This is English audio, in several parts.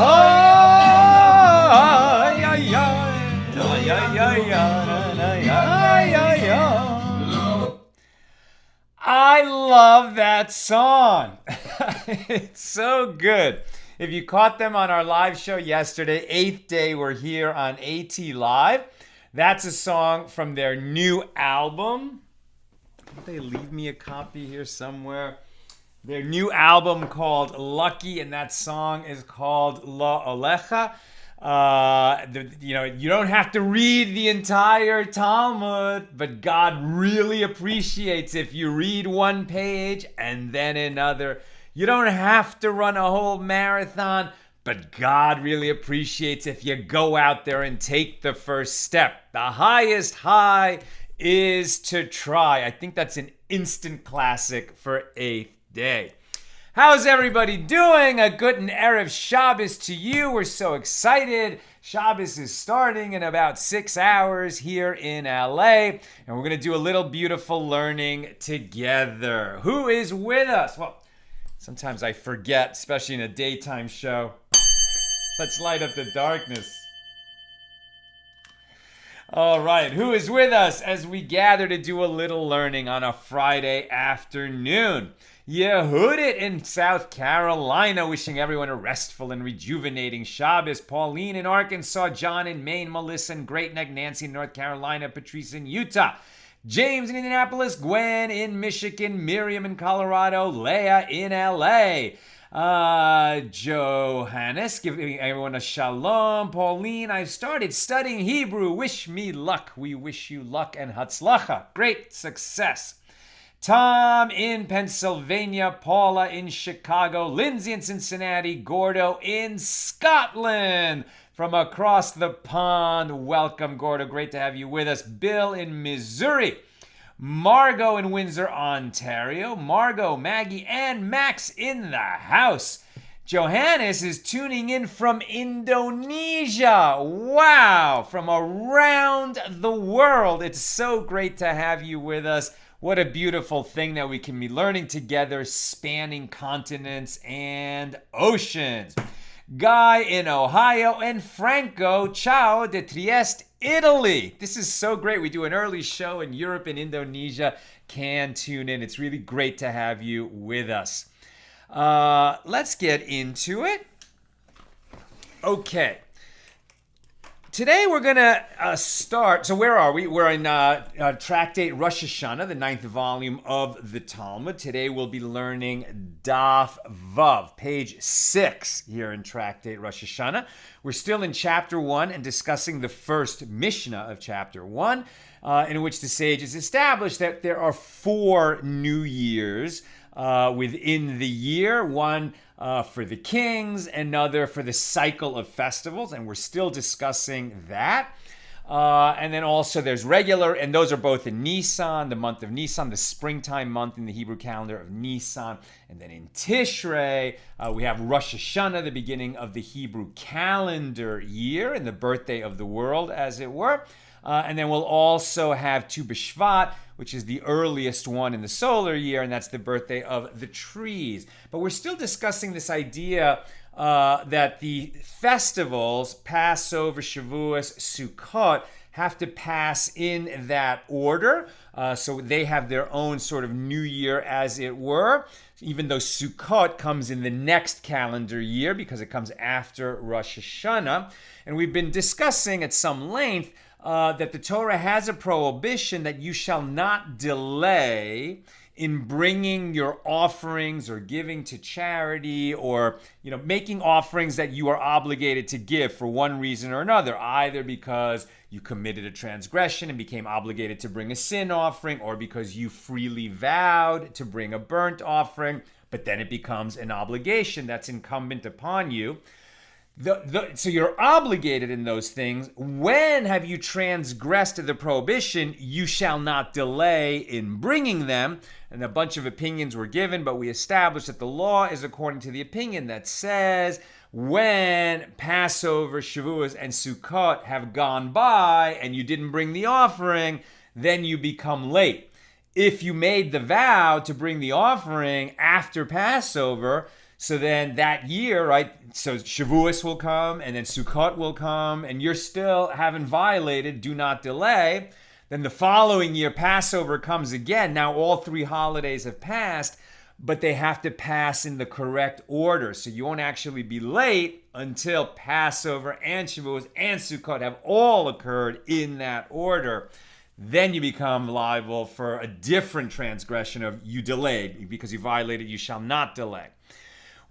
I love that song. It's so good. If you caught them on our live show yesterday, 8th day, we're here on AT Live. That's a song from their new album. Did they leave me a copy here somewhere? Their new album called Lucky, and that song is called La Olecha. You don't have to read the entire Talmud, but God really appreciates if you read one page and then another. You don't have to run a whole marathon, but God really appreciates if you go out there and take the first step. The highest high is to try. I think that's an instant classic for 8th day. How's everybody doing? A good and Erev Shabbos to you. We're so excited. Shabbos is starting in about 6 hours here in LA, and we're going to do a little beautiful learning together. Who is with us? Well, sometimes I forget, especially in a daytime show. Let's light up the darkness. All right, who is with us as we gather to do a little learning on a Friday afternoon? Yehudit in South Carolina, wishing everyone a restful and rejuvenating Shabbos. Pauline in Arkansas, John in Maine, Melissa in Great Neck, Nancy in North Carolina, Patrice in Utah, James in Indianapolis, Gwen in Michigan, Miriam in Colorado, Leah in LA. Johannes, giving everyone a shalom. Pauline, I've started studying Hebrew. Wish me luck. We wish you luck and hatzlacha. Great success. Tom in Pennsylvania, Paula in Chicago, Lindsay in Cincinnati, Gordo in Scotland. From across the pond, welcome, Gordo. Great to have you with us. Bill in Missouri. Margot in Windsor, Ontario. Margot, Maggie, and Max in the house. Johannes is tuning in from Indonesia. Wow, from around the world. It's so great to have you with us. What a beautiful thing that we can be learning together, spanning continents and oceans. Guy in Ohio, and Franco, ciao, de Trieste, Italy. This is so great. We do an early show in Europe and Indonesia. Can tune in. It's really great to have you with us. Let's get into it. Okay. Today we're going to start, so where are we? We're in Tractate Rosh Hashana, the 9th volume of the Talmud. Today we'll be learning Daf Vav, page 6 here in Tractate Rosh Hashana. We're still in chapter 1 and discussing the first Mishna of chapter 1, in which the sages established that there are 4 New Years within the year. One for the kings, another for the cycle of festivals, and we're still discussing that. And then also there's regular, and those are both in Nisan, the month of Nisan, the springtime month in the Hebrew calendar of Nisan. And then in Tishrei, we have Rosh Hashana, the beginning of the Hebrew calendar year, and the birthday of the world, as it were. And then we'll also have Tu B'Shvat, which is the earliest one in the solar year, and that's the birthday of the trees. But we're still discussing this idea that the festivals, Passover, Shavuos, Sukkot, have to pass in that order. So they have their own sort of new year, as it were, even though Sukkot comes in the next calendar year because it comes after Rosh Hashana. And we've been discussing at some length that the Torah has a prohibition that you shall not delay in bringing your offerings or giving to charity, or making offerings that you are obligated to give for one reason or another, either because you committed a transgression and became obligated to bring a sin offering, or because you freely vowed to bring a burnt offering, but then it becomes an obligation that's incumbent upon you. So you're obligated in those things. When have you transgressed the prohibition? You shall not delay in bringing them. And a bunch of opinions were given, but we established that the law is according to the opinion that says when Passover, Shavuos, and Sukkot have gone by and you didn't bring the offering, then you become late. If you made the vow to bring the offering after Passover, So then that year, right, so Shavuos will come, and then Sukkot will come, and you're still haven't violated, do not delay. Then the following year, Passover comes again. Now all 3 holidays have passed, but they have to pass in the correct order. So you won't actually be late until Passover and Shavuos and Sukkot have all occurred in that order. Then you become liable for a different transgression of you delayed. Because you violated, you shall not delay.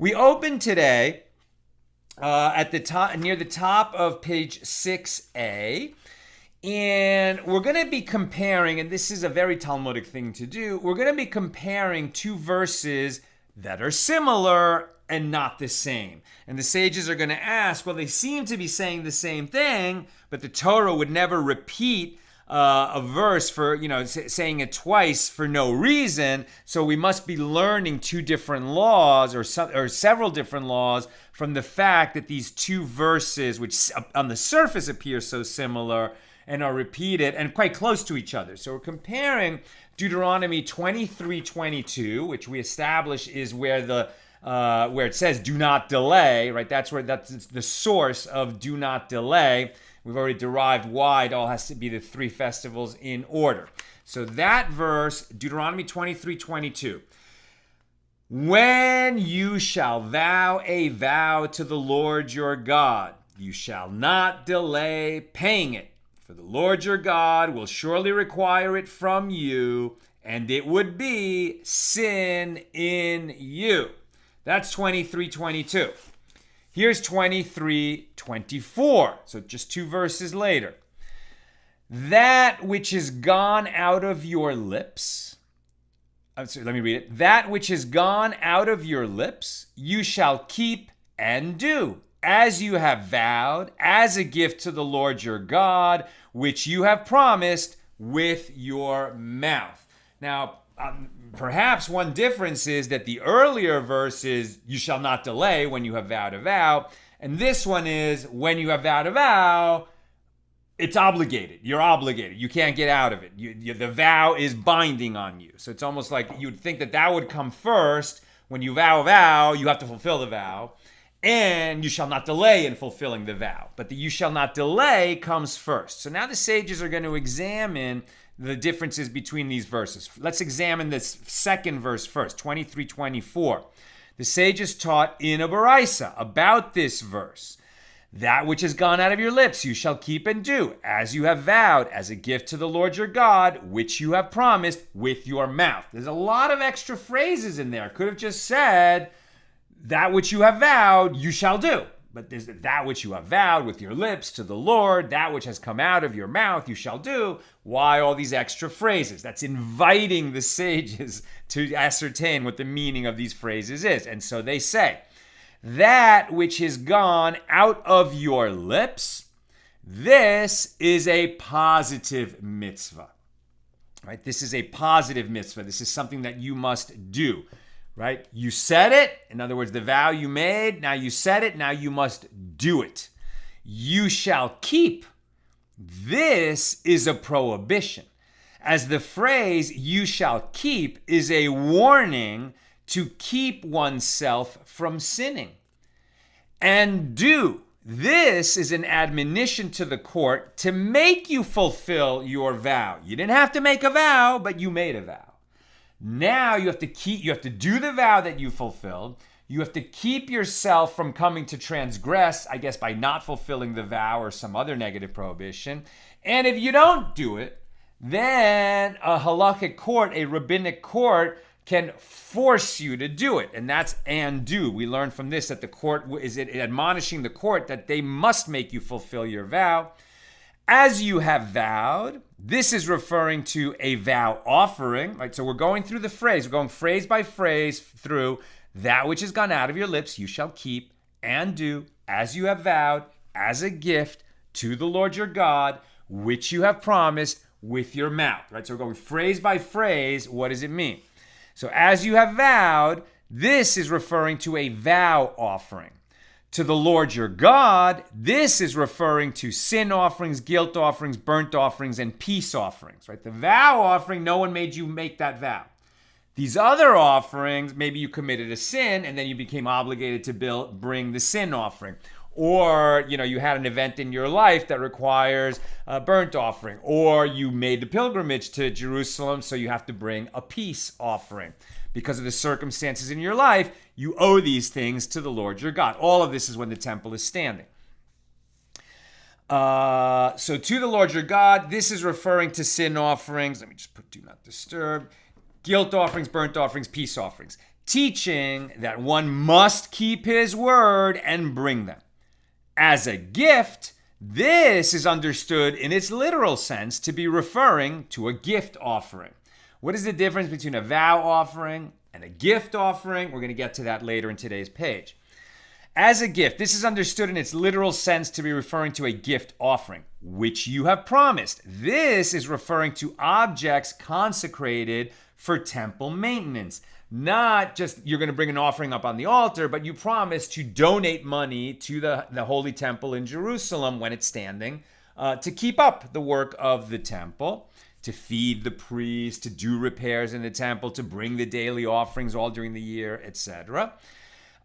We open today at the top, near the top of page 6a. And we're going to be comparing, and this is a very Talmudic thing to do, we're going to be comparing 2 verses that are similar and not the same. And the sages are going to ask, well, they seem to be saying the same thing, but the Torah would never repeat a verse for, saying it twice for no reason. So we must be learning 2 different laws or several different laws from the fact that these 2 verses, which on the surface appear so similar, and are repeated and quite close to each other. So we're comparing Deuteronomy 23:22, which we establish is where it says do not delay, right? That's the source of do not delay. We've already derived why it all has to be the 3 festivals in order. So that verse, Deuteronomy 23:22. When you shall vow a vow to the Lord your God, you shall not delay paying it. For the Lord your God will surely require it from you, and it would be sin in you. That's 23:22. Here's 23:24. So just 2 verses later. That which is gone out of your lips. Let me read it. That which is gone out of your lips, you shall keep and do, as you have vowed, as a gift to the Lord your God, which you have promised with your mouth. Now, perhaps one difference is that the earlier verse is, you shall not delay when you have vowed a vow. And this one is, when you have vowed a vow, it's obligated. You're obligated. You can't get out of it. The vow is binding on you. So it's almost like you'd think that would come first. When you vow a vow, you have to fulfill the vow. And you shall not delay in fulfilling the vow. But the you shall not delay comes first. So now the sages are going to examine the differences between these verses. Let's examine this second verse first, 23:24. The sages taught in a Baraisa about this verse. That which has gone out of your lips you shall keep and do, as you have vowed, as a gift to the Lord your God, which you have promised with your mouth. There's a lot of extra phrases in there. Could have just said, that which you have vowed, you shall do. But there's that which you have vowed with your lips to the Lord, that which has come out of your mouth, you shall do. Why all these extra phrases? That's inviting the sages to ascertain what the meaning of these phrases is. And so they say, that which is gone out of your lips, this is a positive mitzvah. Right? This is a positive mitzvah. This is something that you must do. Right? You said it. In other words, the vow you made, now you said it, now you must do it. You shall keep. This is a prohibition. As the phrase, you shall keep, is a warning to keep oneself from sinning. And do. This is an admonition to the court to make you fulfill your vow. You didn't have to make a vow, but you made a vow. Now you have to do the vow that you fulfilled. You have to keep yourself from coming to transgress, I guess, by not fulfilling the vow or some other negative prohibition. And if you don't do it, then a halakhic court, a rabbinic court, can force you to do it. And that's and do. We learn from this that the court is admonishing the court that they must make you fulfill your vow. As you have vowed, this is referring to a vow offering, right? So we're going through the phrase. We're going phrase by phrase through that which has gone out of your lips, you shall keep and do as you have vowed, as a gift to the Lord your God, which you have promised with your mouth, right? So we're going phrase by phrase. What does it mean? So as you have vowed, this is referring to a vow offering. To the Lord your God, this is referring to sin offerings, guilt offerings, burnt offerings, and peace offerings, right? The vow offering, no one made you make that vow. These other offerings, maybe you committed a sin and then you became obligated to bring the sin offering. Or, you had an event in your life that requires a burnt offering. Or you made the pilgrimage to Jerusalem, so you have to bring a peace offering. Because of the circumstances in your life, you owe these things to the Lord your God. All of this is when the temple is standing. So to the Lord your God, this is referring to sin offerings. Let me just put do not disturb. Guilt offerings, burnt offerings, peace offerings. Teaching that one must keep his word and bring them. As a gift, this is understood in its literal sense to be referring to a gift offering. What is the difference between a vow offering and a gift offering? We're going to get to that later in today's page. As a gift, this is understood in its literal sense to be referring to a gift offering, which you have promised. This is referring to objects consecrated for temple maintenance. Not just you're going to bring an offering up on the altar, but you promise to donate money to the Holy Temple in Jerusalem when it's standing to keep up the work of the temple, to feed the priests, to do repairs in the temple, to bring the daily offerings all during the year, etc.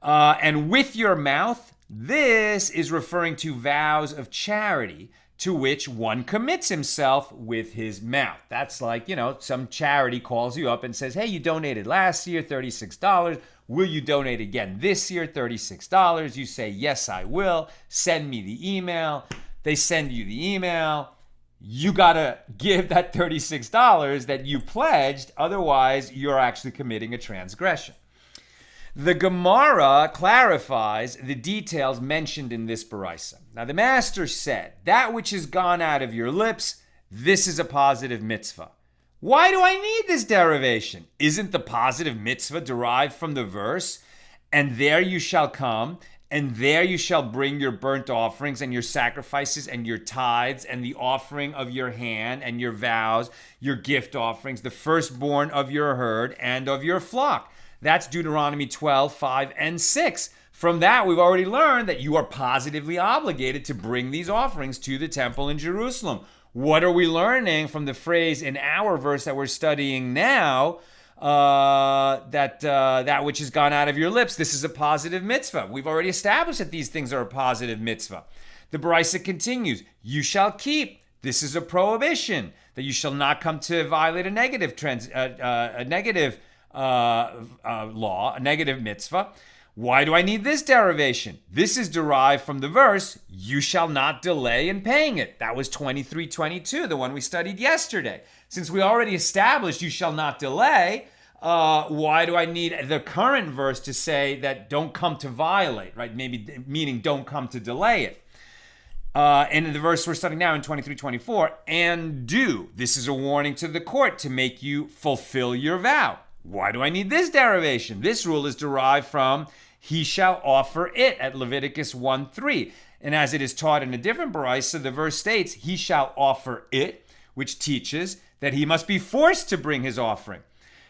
And with your mouth, this is referring to vows of charity, to which one commits himself with his mouth. That's like, some charity calls you up and says, hey, you donated last year $36. Will you donate again this year, $36? You say, yes, I will. Send me the email. They send you the email. You got to give that $36 that you pledged. Otherwise, you're actually committing a transgression. The Gemara clarifies the details mentioned in this Baraisa. Now, the master said, that which has gone out of your lips, this is a positive mitzvah. Why do I need this derivation? Isn't the positive mitzvah derived from the verse, and there you shall come, and there you shall bring your burnt offerings and your sacrifices and your tithes and the offering of your hand and your vows, your gift offerings, the firstborn of your herd and of your flock. That's Deuteronomy 12, 5, and 6. From that, we've already learned that you are positively obligated to bring these offerings to the temple in Jerusalem. What are we learning from the phrase in our verse that we're studying now, that which has gone out of your lips, this is a positive mitzvah? We've already established that these things are a positive mitzvah. The Baraisa continues, you shall keep. This is a prohibition, that you shall not come to violate a negative law, a negative mitzvah. Why do I need this derivation? This is derived from the verse, you shall not delay in paying it. That was 23:22, the one we studied yesterday. Since we already established you shall not delay, why do I need the current verse to say that don't come to violate, right? Maybe meaning don't come to delay it. And in the verse we're studying now in 23:24, and do. This is a warning to the court to make you fulfill your vow. Why do I need this derivation? This rule is derived from he shall offer it at Leviticus 1:3. And as it is taught in a different baraisa, the verse states he shall offer it, which teaches that he must be forced to bring his offering.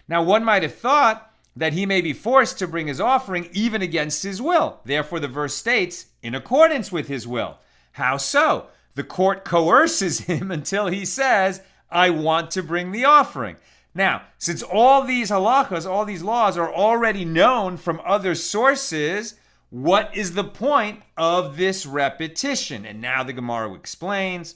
Now, one might have thought that he may be forced to bring his offering even against his will. Therefore, the verse states, in accordance with his will. How so? The court coerces him until he says, I want to bring the offering. Now, since all these halachas, all these laws are already known from other sources, what is the point of this repetition? And now the Gemara explains.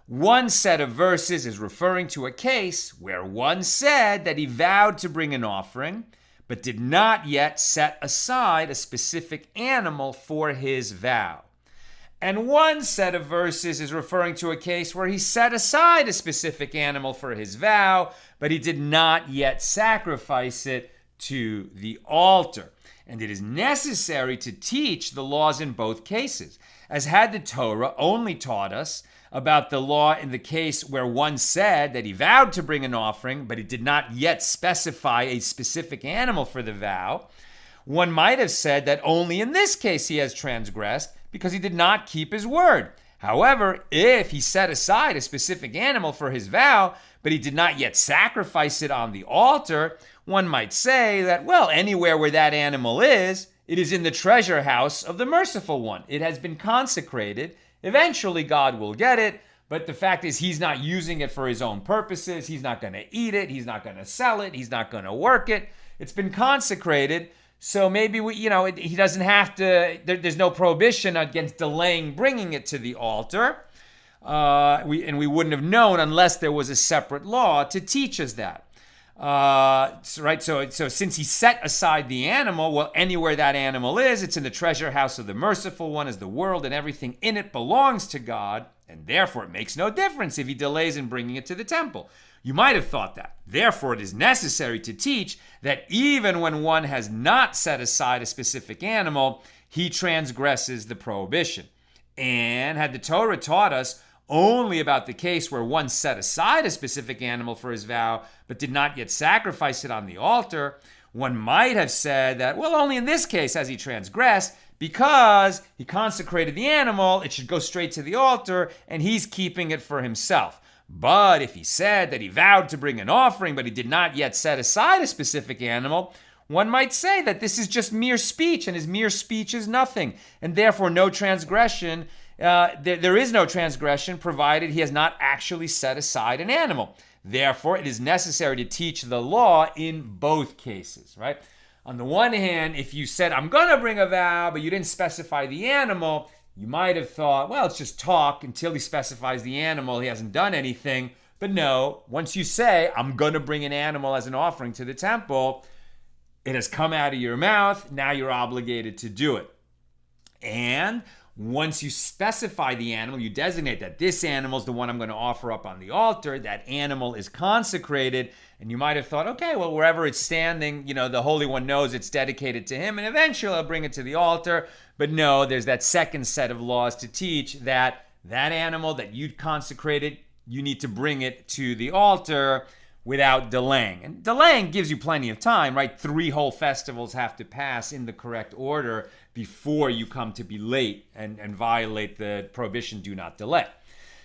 One set of verses is referring to a case where one said that he vowed to bring an offering, but did not yet set aside a specific animal for his vow. And one set of verses is referring to a case where he set aside a specific animal for his vow, but he did not yet sacrifice it to the altar. And it is necessary to teach the laws in both cases, as had the Torah only taught us about the law in the case where one said that he vowed to bring an offering, but he did not yet specify a specific animal for the vow, one might have said that only in this case he has transgressed, because he did not keep his word. However, if he set aside a specific animal for his vow, but he did not yet sacrifice it on the altar, one might say that, well, anywhere where that animal is, it is in the treasure house of the merciful one. It has been consecrated. Eventually, God will get it, But the fact is, he's not using it for his own purposes. He's not going to eat it. He's not going to sell it. He's not going to work it. It's been consecrated. So maybe he doesn't have to, there's no prohibition against delaying bringing it to the altar. We wouldn't have known unless there was a separate law to teach us that. So since he set aside the animal, well, anywhere that animal is, it's in the treasure house of the merciful one, as the world and everything in it belongs to God, and therefore it makes no difference if he delays in bringing it to the temple. You might have thought that. Therefore, it is necessary to teach that even when one has not set aside a specific animal, he transgresses the prohibition. And had the Torah taught us only about the case where one set aside a specific animal for his vow, but did not yet sacrifice it on the altar, one might have said that, well, only in this case has he transgressed, because he consecrated the animal, it should go straight to the altar, and he's keeping it for himself. But if he said that he vowed to bring an offering, but he did not yet set aside a specific animal, one might say that this is just mere speech, and his mere speech is nothing, and therefore no transgression. There is no transgression provided he has not actually set aside an animal. Therefore, it is necessary to teach the law in both cases, right? On the one hand, if you said, I'm going to bring a vow, but you didn't specify the animal, you might have thought, well, it's just talk until he specifies the animal. He hasn't done anything. But no, once you say, I'm going to bring an animal as an offering to the temple, it has come out of your mouth. Now you're obligated to do it. And once you specify the animal, you designate that this animal is the one I'm going to offer up on the altar. That animal is consecrated. And you might have thought, okay, well, wherever it's standing, the Holy One knows it's dedicated to him, and eventually I'll bring it to the altar. But no, there's that second set of laws to teach that animal that you consecrated, you need to bring it to the altar without delaying. And delaying gives you plenty of time, right? 3 whole festivals have to pass in the correct order before you come to be late and violate the prohibition, do not delay.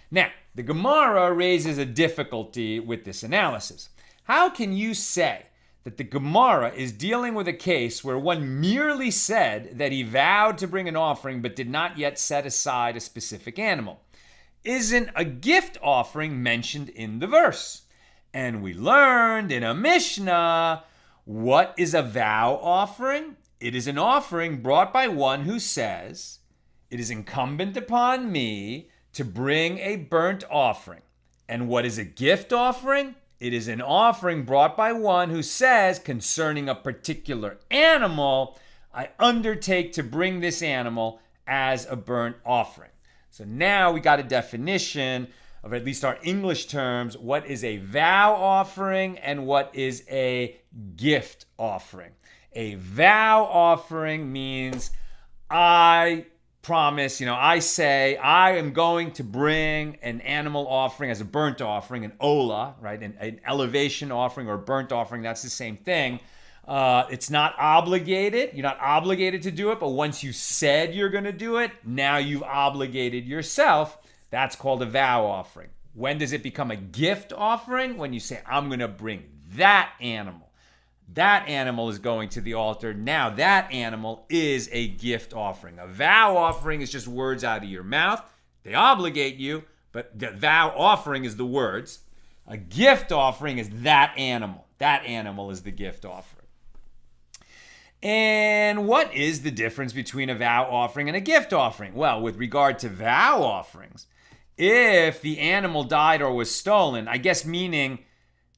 Now, the Gemara raises a difficulty with this analysis. How can you say that the Gemara is dealing with a case where one merely said that he vowed to bring an offering but did not yet set aside a specific animal? Isn't a gift offering mentioned in the verse? And we learned in a Mishna, what is a vow offering? It is an offering brought by one who says, it is incumbent upon me to bring a burnt offering. And what is a gift offering? It is an offering brought by one who says, concerning a particular animal, I undertake to bring this animal as a burnt offering. So now we got a definition of at least our English terms, what is a vow offering and what is a gift offering. A vow offering means I promise, I say I am going to bring an animal offering as a burnt offering, an ola, right? An elevation offering or burnt offering, that's the same thing. It's not obligated. You're not obligated to do it, but once you said you're going to do it, now you've obligated yourself. That's called a vow offering. When does it become a gift offering? When you say, I'm going to bring that animal. That animal is going to the altar. Now that animal is a gift offering. A vow offering is just words out of your mouth. They obligate you, but the vow offering is the words. A gift offering is that animal. That animal is the gift offering. And what is the difference between a vow offering and a gift offering? Well, with regard to vow offerings, if the animal died or was stolen, I guess meaning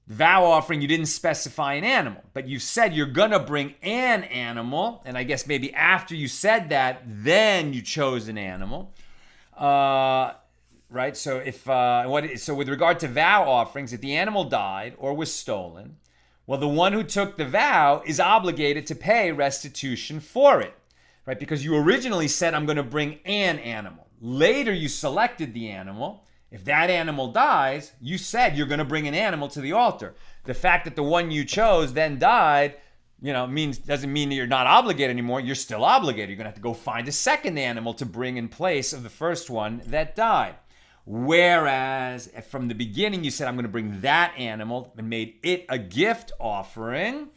vow offering, you didn't specify an animal, but you said you're going to bring an animal, and I guess maybe after you said that, then you chose an animal, right? So so with regard to vow offerings, if the animal died or was stolen, well, the one who took the vow is obligated to pay restitution for it, right? Because you originally said, I'm going to bring an animal. Later, you selected the animal. If that animal dies, you said you're going to bring an animal to the altar. The fact that the one you chose then died, doesn't mean that you're not obligated anymore. You're still obligated. You're going to have to go find a second animal to bring in place of the first one that died. Whereas from the beginning, you said, I'm going to bring that animal and made it a gift offering.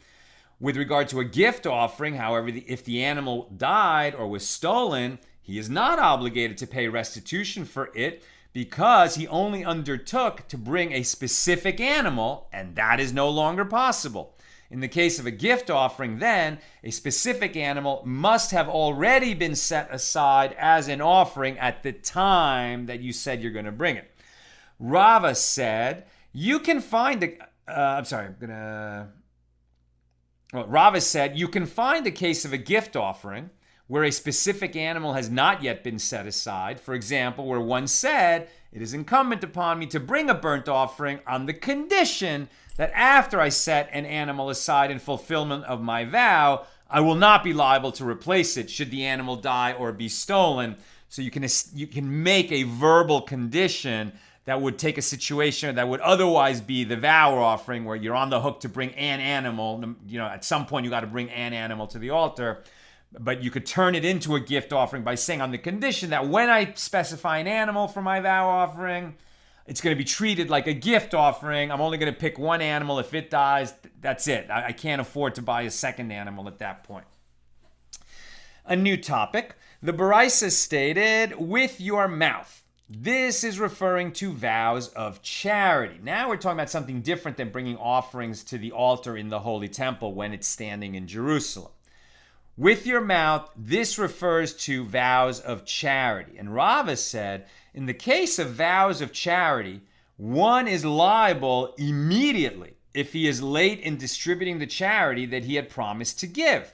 With regard to a gift offering, however, if the animal died or was stolen, he is not obligated to pay restitution for it because he only undertook to bring a specific animal, and that is no longer possible. In the case of a gift offering, then, a specific animal must have already been set aside as an offering at the time that you said you're going to bring it. Rava said, Rava said, you can find a case of a gift offering where a specific animal has not yet been set aside. For example, where one said, it is incumbent upon me to bring a burnt offering on the condition that after I set an animal aside in fulfillment of my vow, I will not be liable to replace it should the animal die or be stolen. So you can make a verbal condition that would take a situation that would otherwise be the vow offering, where you're on the hook to bring an animal. At some point you got to bring an animal to the altar. But you could turn it into a gift offering by saying, on the condition that when I specify an animal for my vow offering, it's going to be treated like a gift offering. I'm only going to pick one animal. If it dies, that's it. I can't afford to buy a second animal at that point. A new topic. The Baraisa stated, with your mouth. This is referring to vows of charity. Now we're talking about something different than bringing offerings to the altar in the Holy Temple when it's standing in Jerusalem. With your mouth, this refers to vows of charity. And Rava said, in the case of vows of charity, one is liable immediately if he is late in distributing the charity that he had promised to give,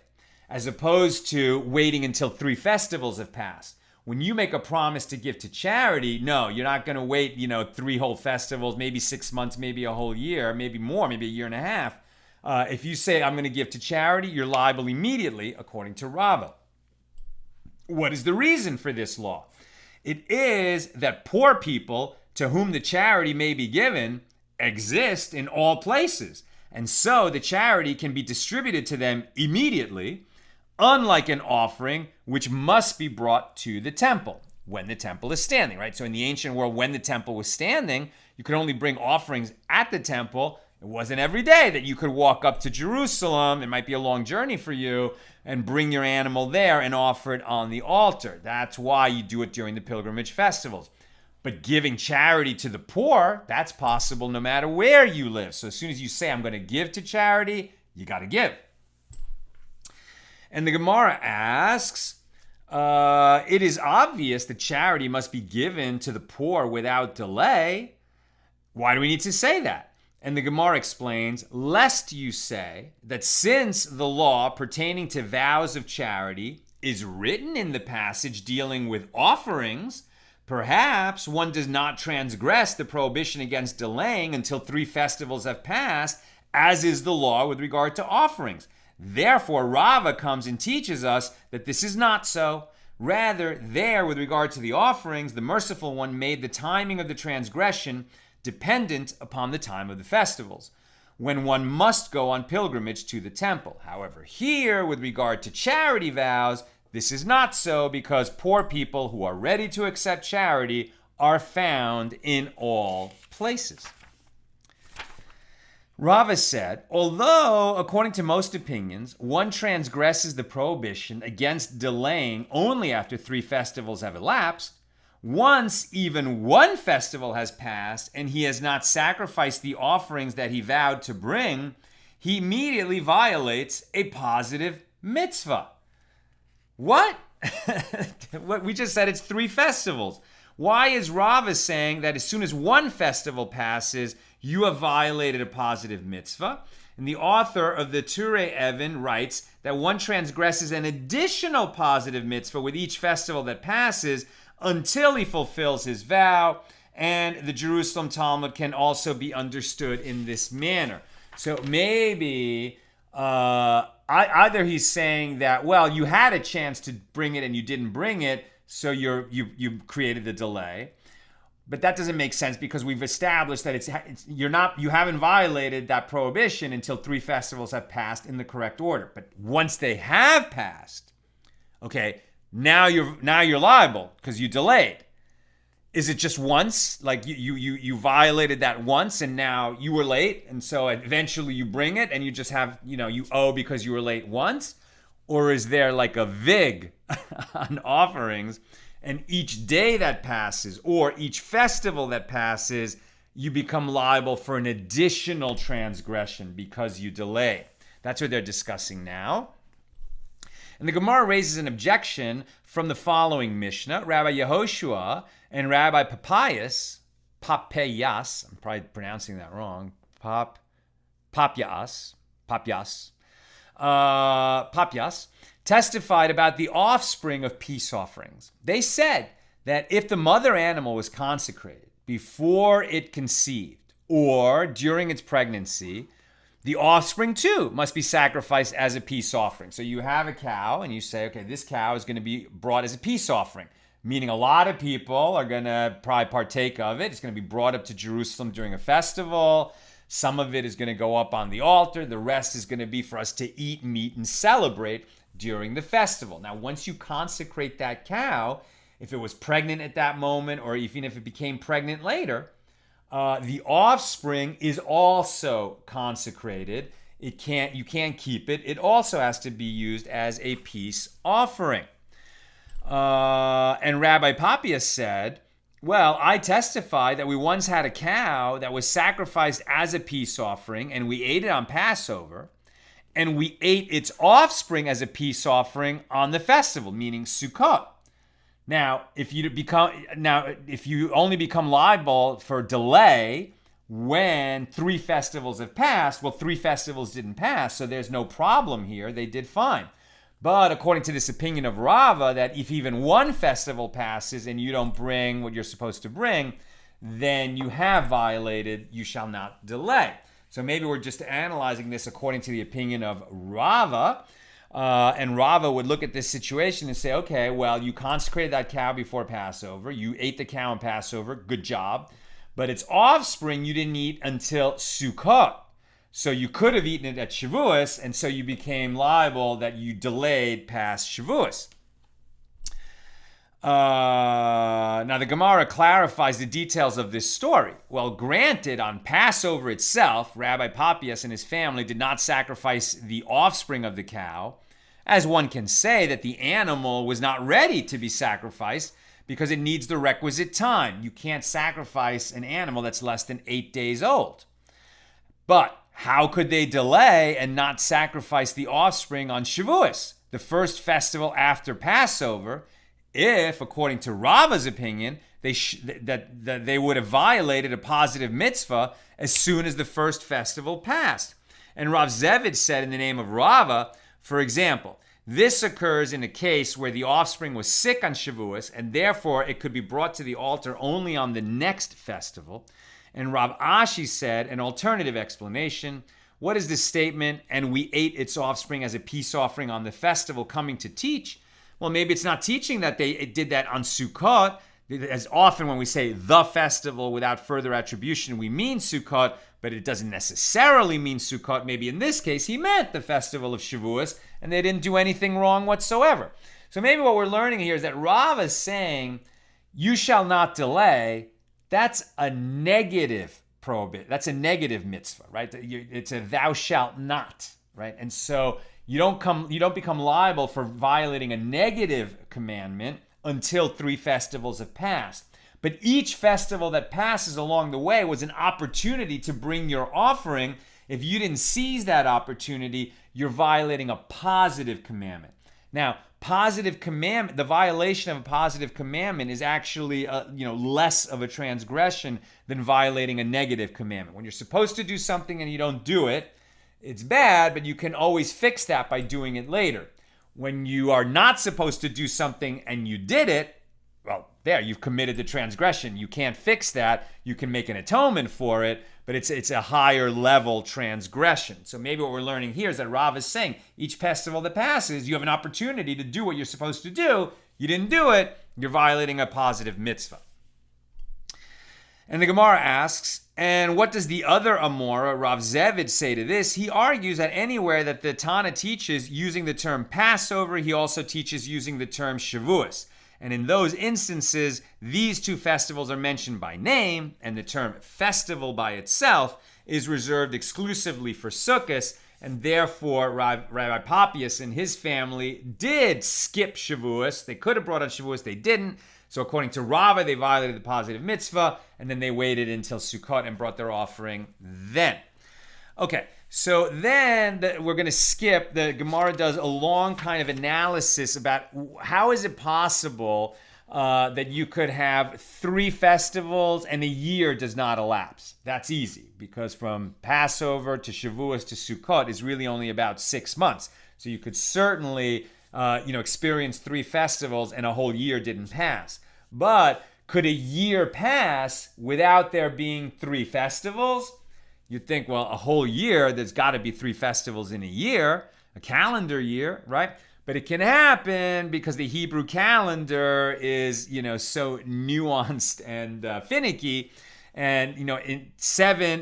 as opposed to waiting until 3 festivals have passed. When you make a promise to give to charity, no, you're not going to wait, 3 whole festivals, maybe 6 months, maybe a whole year, maybe more, maybe a year and a half. If you say, I'm going to give to charity, you're liable immediately, according to Rava. What is the reason for this law? It is that poor people to whom the charity may be given exist in all places. And so the charity can be distributed to them immediately, unlike an offering which must be brought to the temple when the temple is standing, right? So in the ancient world, when the temple was standing, you could only bring offerings at the temple. It wasn't every day that you could walk up to Jerusalem. It might be a long journey for you, and bring your animal there and offer it on the altar. That's why you do it during the pilgrimage festivals. But giving charity to the poor, that's possible no matter where you live. So as soon as you say, I'm going to give to charity, you got to give. And the Gemara asks, it is obvious that charity must be given to the poor without delay. Why do we need to say that? And the Gemara explains, lest you say that since the law pertaining to vows of charity is written in the passage dealing with offerings, perhaps one does not transgress the prohibition against delaying until 3 festivals have passed, as is the law with regard to offerings. Therefore, Rava comes and teaches us that this is not so. Rather, there, with regard to the offerings, the merciful one made the timing of the transgression dependent upon the time of the festivals, when one must go on pilgrimage to the temple. However, here, with regard to charity vows, this is not so, because poor people who are ready to accept charity are found in all places. Rava said, although, according to most opinions, one transgresses the prohibition against delaying only after 3 festivals have elapsed, once even 1 festival has passed and he has not sacrificed the offerings that he vowed to bring, he immediately violates a positive mitzvah. What? We just said it's 3 festivals. Why is Rava saying that as soon as 1 festival passes, you have violated a positive mitzvah? And the author of the Turei Even writes that one transgresses an additional positive mitzvah with each festival that passes until he fulfills his vow, and the Jerusalem Talmud can also be understood in this manner. So maybe either he's saying that, well, you had a chance to bring it and you didn't bring it, so you created the delay. But that doesn't make sense, because we've established that you haven't violated that prohibition until 3 festivals have passed in the correct order. But once they have passed, okay, now you're liable because you delayed. Is it just once? Like you violated that once and now you were late, and so eventually you bring it and you just have, you owe because you were late once? Or is there like a vig on offerings, and each day that passes or each festival that passes, you become liable for an additional transgression because you delay. That's what they're discussing now. And the Gemara raises an objection from the following Mishnah. Rabbi Yehoshua and Rabbi Papias, I'm probably pronouncing that wrong, Papias, testified about the offspring of peace offerings. They said that if the mother animal was consecrated before it conceived or during its pregnancy, the offspring too must be sacrificed as a peace offering. So you have a cow and you say, okay, this cow is going to be brought as a peace offering, meaning a lot of people are going to probably partake of it. It's going to be brought up to Jerusalem during a festival. Some of it is going to go up on the altar. The rest is going to be for us to eat meat and celebrate during the festival. Now, once you consecrate that cow, if it was pregnant at that moment or even if it became pregnant later, the offspring is also consecrated. You can't keep it. It also has to be used as a peace offering. And Rabbi Papias said, well, I testify that we once had a cow that was sacrificed as a peace offering, and we ate it on Passover, and we ate its offspring as a peace offering on the festival, meaning Sukkot. Now, if you only become liable for delay when 3 festivals have passed, well, 3 festivals didn't pass, so there's no problem here. They did fine. But according to this opinion of Rava, that if even 1 festival passes and you don't bring what you're supposed to bring, then you have violated, you shall not delay. So maybe we're just analyzing this according to the opinion of Rava. And Rava would look at this situation and say, okay, well, you consecrated that cow before Passover. You ate the cow on Passover. Good job. But its offspring you didn't eat until Sukkot. So you could have eaten it at Shavuos, and so you became liable that you delayed past Shavuos. Now the Gemara clarifies the details of this story. Well, granted, on Passover itself, Rabbi Papias and his family did not sacrifice the offspring of the cow, as one can say that the animal was not ready to be sacrificed because it needs the requisite time. You can't sacrifice an animal that's less than 8 days old. But how could they delay and not sacrifice the offspring on Shavuos, the first festival after Passover, if, according to Rava's opinion, that they would have violated a positive mitzvah as soon as the first festival passed? And Rav Zevid said in the name of Rava, for example, this occurs in a case where the offspring was sick on Shavuos and therefore it could be brought to the altar only on the next festival. And Rav Ashi said an alternative explanation. What is this statement, and we ate its offspring as a peace offering on the festival, coming to teach? Well, maybe it's not teaching that they did that on Sukkot. As often when we say the festival without further attribution, we mean Sukkot, but it doesn't necessarily mean Sukkot. Maybe in this case, he meant the festival of Shavuos, and they didn't do anything wrong whatsoever. So maybe what we're learning here is that Rav is saying, you shall not delay. That's a negative prohibit. That's a negative mitzvah, right? It's a thou shalt not, right? And so you don't become liable for violating a negative commandment until 3 festivals have passed. But each festival that passes along the way was an opportunity to bring your offering. If you didn't seize that opportunity, you're violating a positive commandment. Now, the violation of a positive commandment is actually less of a transgression than violating a negative commandment. When you're supposed to do something and you don't do it, it's bad, but you can always fix that by doing it later. When you are not supposed to do something and you did it, well, there, you've committed the transgression. You can't fix that. You can make an atonement for it, but it's a higher level transgression. So maybe what we're learning here is that Rav is saying each festival that passes, you have an opportunity to do what you're supposed to do. You didn't do it, you're violating a positive mitzvah. And the Gemara asks, and what does the other Amora, Rav Zevid, say to this? He argues that anywhere that the Tana teaches using the term Passover, he also teaches using the term Shavuos. And in those instances, these 2 festivals are mentioned by name, and the term festival by itself is reserved exclusively for Sukkot, And therefore, Rabbi Papias and his family did skip Shavuos. They could have brought on Shavuos, they didn't. So according to Rava, they violated the positive mitzvah, and then they waited until Sukkot and brought their offering then. Okay, so then we're going to skip. The Gemara does a long kind of analysis about how is it possible that you could have 3 festivals and a year does not elapse. That's easy, because from Passover to Shavuos to Sukkot is really only about 6 months. So you could certainly experience 3 festivals and a whole year didn't pass. But could a year pass without there being 3 festivals? You'd think, well, a whole year, there's got to be 3 festivals in a year, a calendar year, right? But it can happen because the Hebrew calendar is, so nuanced and finicky. And,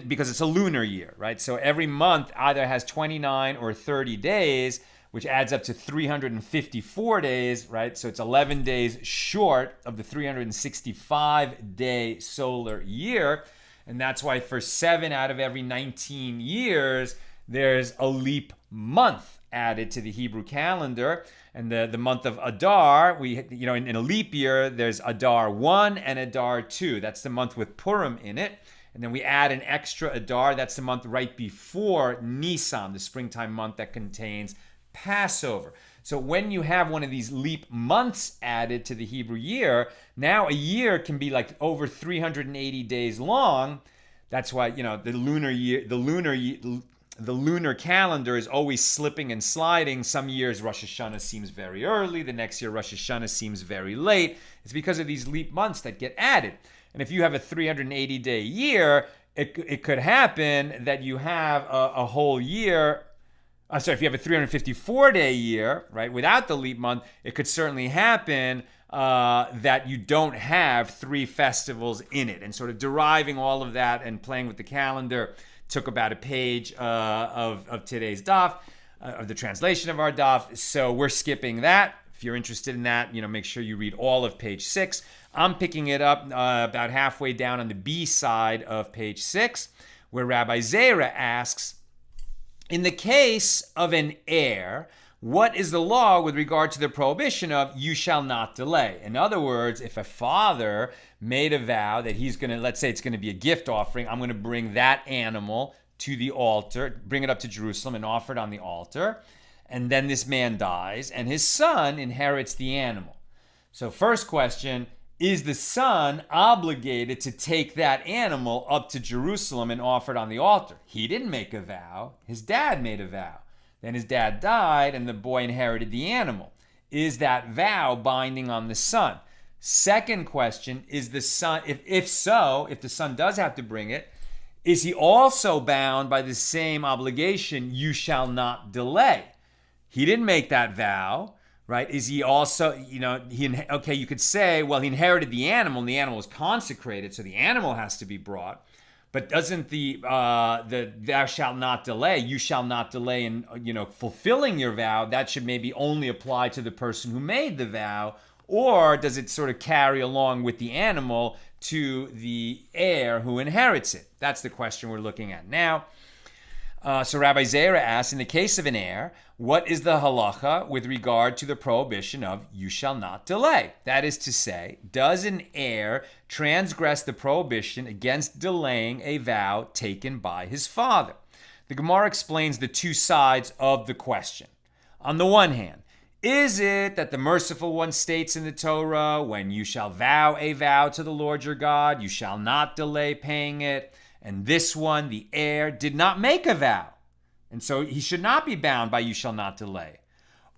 because it's a lunar year, right? So every month either has 29 or 30 days, which adds up to 354 days, right? So it's 11 days short of the 365-day solar year. And that's why for 7 out of every 19 years, there's a leap month added to the Hebrew calendar. And the month of Adar, in a leap year, there's Adar 1 and Adar 2. That's the month with Purim in it. And then we add an extra Adar. That's the month right before Nisan, the springtime month that contains Passover. So when you have one of these leap months added to the Hebrew year, now a year can be like over 380 days long. That's why, the lunar calendar is always slipping and sliding. Some years Rosh Hashana seems very early. The next year Rosh Hashana seems very late. It's because of these leap months that get added. And if you have a 380-day year, it could happen that you have a whole year. If you have a 354-day year, right, without the leap month, it could certainly happen that you don't have 3 festivals in it. And sort of deriving all of that and playing with the calendar took about a page of today's daf, of the translation of our daf. So we're skipping that. If you're interested in that, make sure you read all of page 6. I'm picking it up about halfway down on the B side of page 6, where Rabbi Zera asks, in the case of an heir, what is the law with regard to the prohibition of you shall not delay? In other words, if a father made a vow that he's going to, let's say it's going to be a gift offering, I'm going to bring that animal to the altar, bring it up to Jerusalem and offer it on the altar, and then this man dies and his son inherits the animal. So first question, is the son obligated to take that animal up to Jerusalem and offer it on the altar? He didn't make a vow. His dad made a vow. Then his dad died and the boy inherited the animal. Is that vow binding on the son? Second question, is the son, if the son does have to bring it, is he also bound by the same obligation, you shall not delay? He didn't make that vow. Right? Is he also, you could say, well, he inherited the animal and the animal was consecrated, so the animal has to be brought. But doesn't the thou shalt not delay, you shall not delay in, fulfilling your vow, that should maybe only apply to the person who made the vow, or does it sort of carry along with the animal to the heir who inherits it? That's the question we're looking at now. So Rabbi Zera asks, in the case of an heir, what is the halacha with regard to the prohibition of you shall not delay? That is to say, does an heir transgress the prohibition against delaying a vow taken by his father? The Gemara explains the 2 sides of the question. On the one hand, is it that the merciful one states in the Torah, when you shall vow a vow to the Lord your God, you shall not delay paying it? And this one, the heir, did not make a vow. And so he should not be bound by you shall not delay.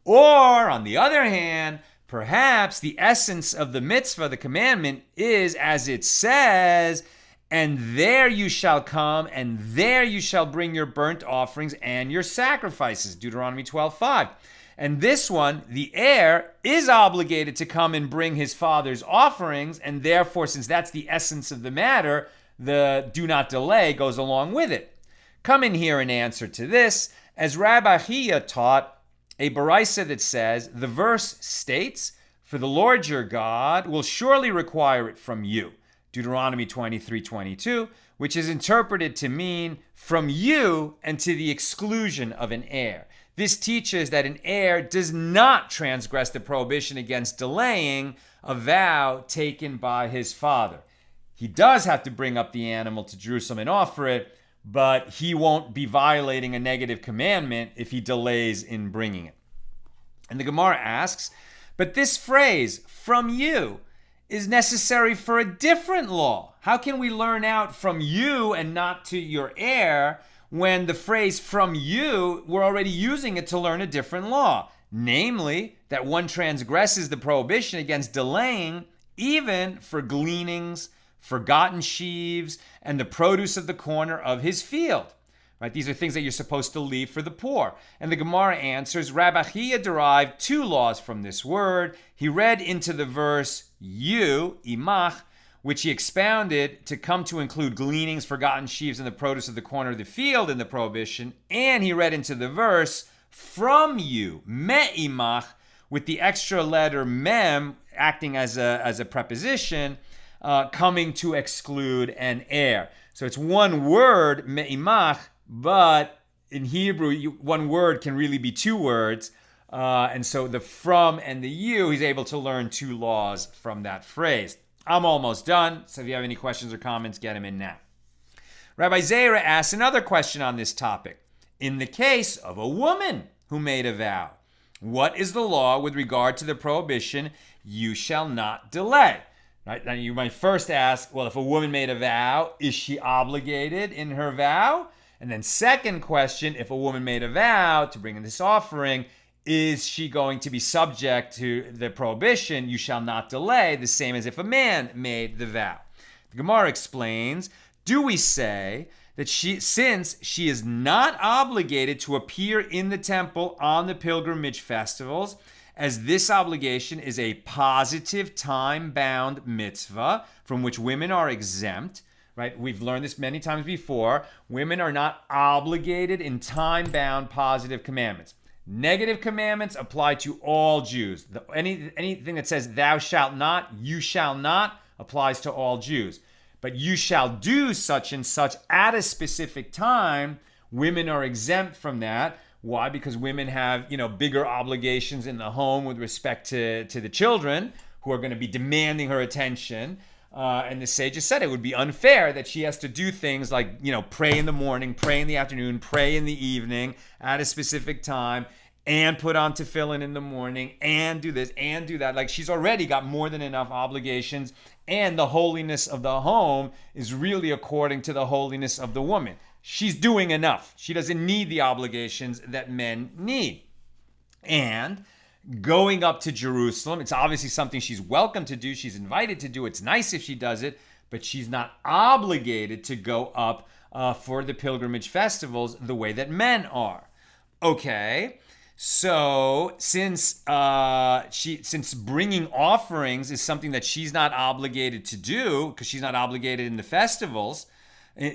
Or, on the other hand, perhaps the essence of the mitzvah, the commandment, is as it says, and there you shall come, and there you shall bring your burnt offerings and your sacrifices. Deuteronomy 12:5. And this one, the heir, is obligated to come and bring his father's offerings, and therefore, since that's the essence of the matter, the do not delay goes along with it. Come in here in answer to this, as Rabbi Chia taught a baraisa that says, the verse states, for the Lord your God will surely require it from you. Deuteronomy 23:22, which is interpreted to mean from you and to the exclusion of an heir. This teaches that an heir does not transgress the prohibition against delaying a vow taken by his father. He does have to bring up the animal to Jerusalem and offer it, but he won't be violating a negative commandment if he delays in bringing it. And the Gemara asks, but this phrase, from you, is necessary for a different law. How can we learn out from you and not to your heir when the phrase from you, we're already using it to learn a different law? Namely, that one transgresses the prohibition against delaying even for gleanings, forgotten sheaves, and the produce of the corner of his field. Right? These are things that you're supposed to leave for the poor. And the Gemara answers, Rabbi Chia derived two laws from this word. He read into the verse, you, imach, which he expounded to come to include gleanings, forgotten sheaves, and the produce of the corner of the field in the prohibition. And he read into the verse, from you, me'imach, with the extra letter mem acting as a preposition, coming to exclude an heir. So it's one word, me'imach, but in Hebrew, one word can really be two words. And so the from and the you, he's able to learn two laws from that phrase. I'm almost done, so if you have any questions or comments, get them in now. Rabbi Zera asks another question on this topic. In the case of a woman who made a vow, what is the law with regard to the prohibition, you shall not delay? Right? Now you might first ask, well, if a woman made a vow, is she obligated in her vow? And then second question, if a woman made a vow to bring in this offering, is she going to be subject to the prohibition, you shall not delay, the same as if a man made the vow? The Gemara explains, do we say that since she is not obligated to appear in the temple on the pilgrimage festivals, as this obligation is a positive time-bound mitzvah from which women are exempt, right? We've learned this many times before. Women are not obligated in time-bound positive commandments. Negative commandments apply to all Jews. Anything that says thou shalt not, you shall not, applies to all Jews. But you shall do such and such at a specific time, women are exempt from that. Why? Because women have, bigger obligations in the home with respect to the children who are going to be demanding her attention. And the sages said it would be unfair that she has to do things like, pray in the morning, pray in the afternoon, pray in the evening at a specific time, and put on tefillin in the morning, and do this, and do that. Like, she's already got more than enough obligations, and the holiness of the home is really according to the holiness of the woman. She's doing enough. She doesn't need the obligations that men need. And going up to Jerusalem, it's obviously something she's welcome to do. She's invited to do. It's nice if she does it, but she's not obligated to go up for the pilgrimage festivals the way that men are. Okay, so since bringing offerings is something that she's not obligated to do, because she's not obligated in the festivals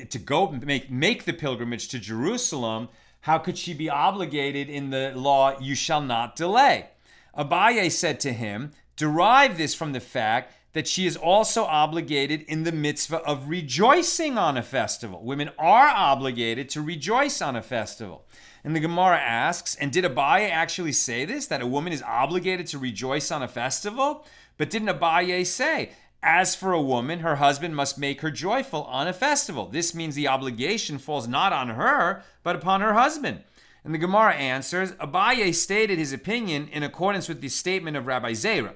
to go make the pilgrimage to Jerusalem, how could she be obligated in the law, you shall not delay? Abaye said to him, derive this from the fact that she is also obligated in the mitzvah of rejoicing on a festival. Women are obligated to rejoice on a festival. And the Gemara asks, and did Abaye actually say this, that a woman is obligated to rejoice on a festival? But didn't Abaye say, as for a woman, her husband must make her joyful on a festival? This means the obligation falls not on her, but upon her husband. And the Gemara answers, Abaye stated his opinion in accordance with the statement of Rabbi Zera.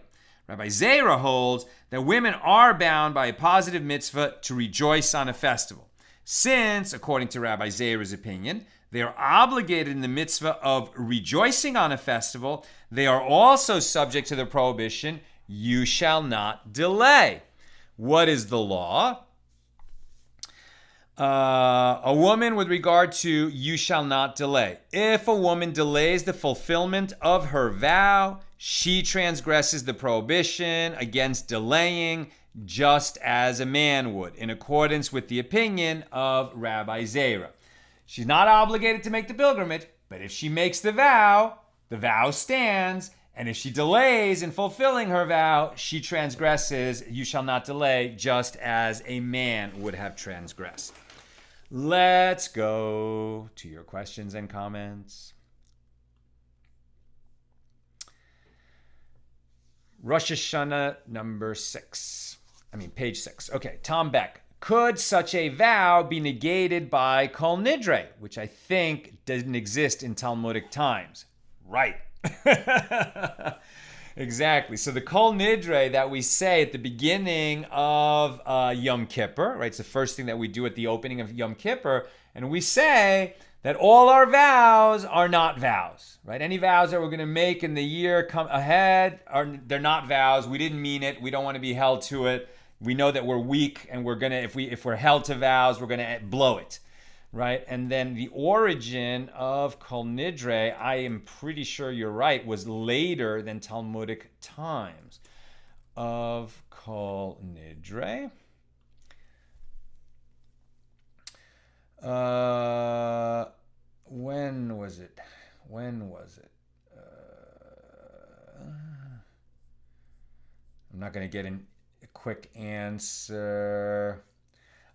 Rabbi Zera holds that women are bound by a positive mitzvah to rejoice on a festival. Since, according to Rabbi Zera's opinion, they are obligated in the mitzvah of rejoicing on a festival, they are also subject to the prohibition, you shall not delay. What is the law? A woman with regard to you shall not delay. If a woman delays the fulfillment of her vow, she transgresses the prohibition against delaying just as a man would, in accordance with the opinion of Rabbi Zera. She's not obligated to make the pilgrimage, but if she makes the vow stands, And if she delays in fulfilling her vow, she transgresses. You shall not delay, just as a man would have transgressed. Let's go to your questions and comments. Rosh Hashana number 6. Page 6. Okay, Tom Beck. Could such a vow be negated by Kol Nidre, which I think didn't exist in Talmudic times? Right. Exactly. So the Kol Nidre that we say at the beginning of Yom Kippur, right? It's the first thing that we do at the opening of Yom Kippur. And we say that all our vows are not vows, right? Any vows that we're going to make in the year come ahead, they're not vows. We didn't mean it. We don't want to be held to it. We know that we're weak, and we're going to, if we're held to vows, we're going to blow it, right? And then the origin of Kol Nidre, I am pretty sure you're right, was later than Talmudic times. Of Kol Nidre. When was it? I'm not going to get a quick answer.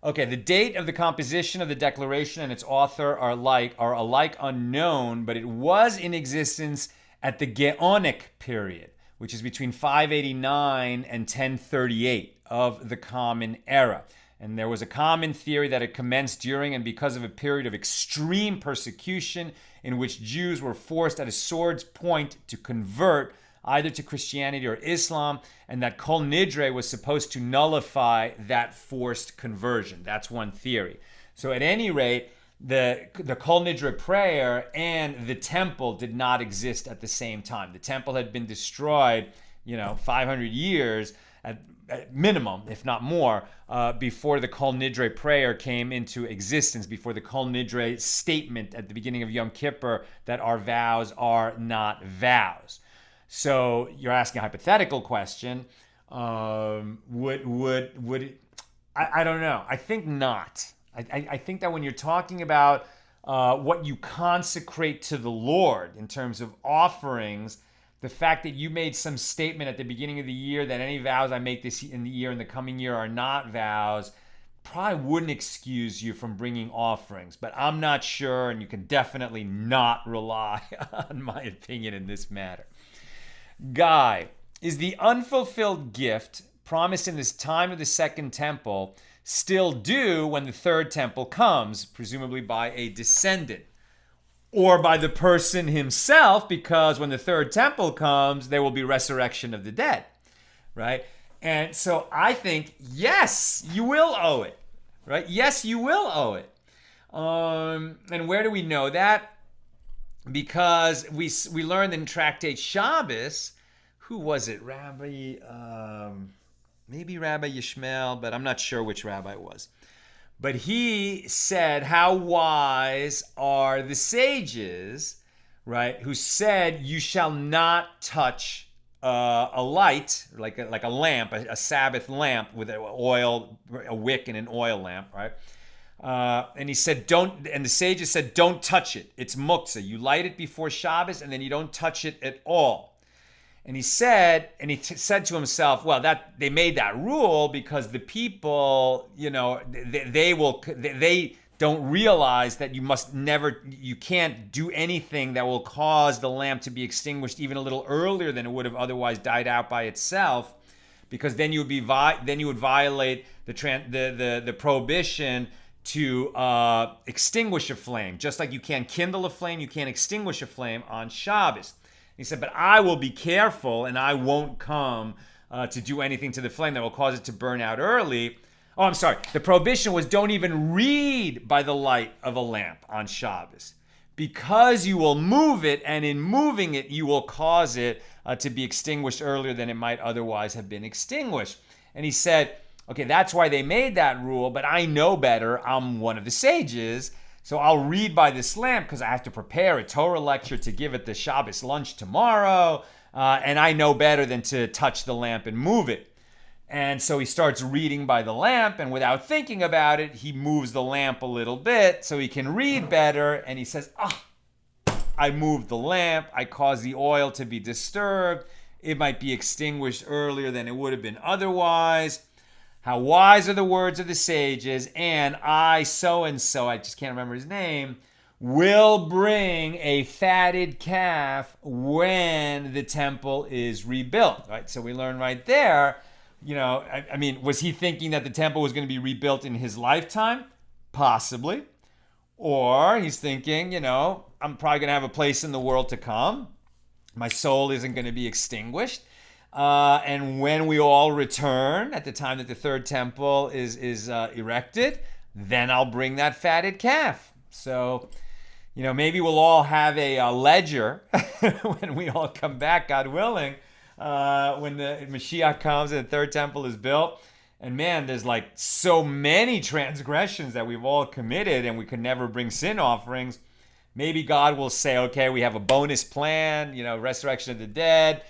Okay, the date of the composition of the declaration and its author are alike unknown, but it was in existence at the Geonic period, which is between 589 and 1038 of the Common Era. And there was a common theory that it commenced during and because of a period of extreme persecution in which Jews were forced at a sword's point to convert either to Christianity or Islam, and that Kol Nidre was supposed to nullify that forced conversion. That's one theory. So at any rate, the Kol Nidre prayer and the temple did not exist at the same time. The temple had been destroyed, 500 years at minimum, if not more, before the Kol Nidre prayer came into existence, before the Kol Nidre statement at the beginning of Yom Kippur that our vows are not vows. So you're asking a hypothetical question. Would it, I don't know. I think not. I think that when you're talking about what you consecrate to the Lord in terms of offerings, the fact that you made some statement at the beginning of the year that any vows I make this in the year in the coming year are not vows, probably wouldn't excuse you from bringing offerings. But I'm not sure, and you can definitely not rely on my opinion in this matter. Guy, is the unfulfilled gift promised in this time of the second temple still due when the third temple comes, presumably by a descendant? Or by the person himself, because when the third temple comes, there will be resurrection of the dead, right? And so I think, yes, you will owe it, right? Yes, you will owe it. And where do we know that? Because we learned in Tractate Shabbos, who was it? Maybe Rabbi Yishmael, but I'm not sure which rabbi it was. But he said, how wise are the sages, right, who said, you shall not touch a light, like a lamp, a Sabbath lamp with a wick and an oil lamp, right? And he said, and the sages said, don't touch it. It's muktzah. You light it before Shabbos, and then you don't touch it at all. And he said to himself, well, that they made that rule because the people, they don't realize that you can't do anything that will cause the lamp to be extinguished even a little earlier than it would have otherwise died out by itself, because then you would violate the prohibition to extinguish a flame. Just like you can't kindle a flame, you can't extinguish a flame on Shabbos. He said, but I will be careful and I won't come to do anything to the flame that will cause it to burn out early. Oh, I'm sorry. The prohibition was don't even read by the light of a lamp on Shabbos, because you will move it, and in moving it, you will cause it to be extinguished earlier than it might otherwise have been extinguished. And he said, okay, that's why they made that rule, but I know better. I'm one of the sages. So I'll read by this lamp because I have to prepare a Torah lecture to give at the Shabbos lunch tomorrow. And I know better than to touch the lamp and move it. And so he starts reading by the lamp, and without thinking about it, he moves the lamp a little bit so he can read better. And he says, I moved the lamp. I caused the oil to be disturbed. It might be extinguished earlier than it would have been otherwise. How wise are the words of the sages, and I, so-and-so, I just can't remember his name, will bring a fatted calf when the temple is rebuilt, right? So we learn right there, I mean, was he thinking that the temple was going to be rebuilt in his lifetime? Possibly. Or he's thinking, I'm probably going to have a place in the world to come. My soul isn't going to be extinguished. And when we all return at the time that the third temple is erected, then I'll bring that fatted calf. So, maybe we'll all have a ledger when we all come back, God willing, when the Mashiach comes and the third temple is built. And man, there's like so many transgressions that we've all committed and we could never bring sin offerings. Maybe God will say, okay, we have a bonus plan, resurrection of the dead.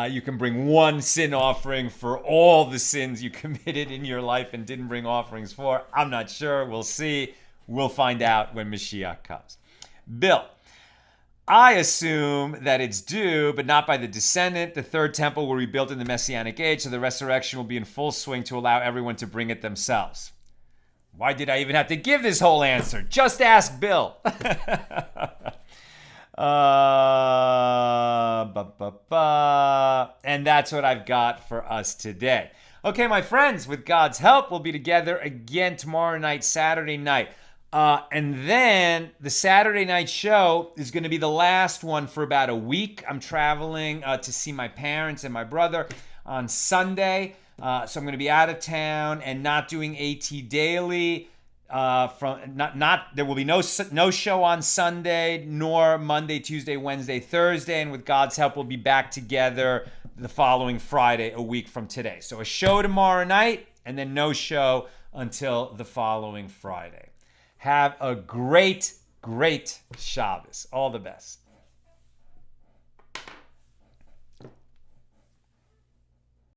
You can bring one sin offering for all the sins you committed in your life and didn't bring offerings for. I'm not sure. We'll see. We'll find out when Mashiach comes. Bill, I assume that it's due, but not by the descendant. The third temple will be rebuilt in the Messianic age, so the resurrection will be in full swing to allow everyone to bring it themselves. Why did I even have to give this whole answer? Just ask Bill. And that's what I've got for us today. Okay, my friends, with God's help, we'll be together again tomorrow night, Saturday night. And then the Saturday night show is going to be the last one for about a week. I'm traveling to see my parents and my brother on Sunday. So I'm going to be out of town and not doing AT Daily. There will be no show on Sunday, nor Monday, Tuesday, Wednesday, Thursday. And with God's help, we'll be back together the following Friday, a week from today. So a show tomorrow night and then no show until the following Friday. Have a great, great Shabbos. All the best.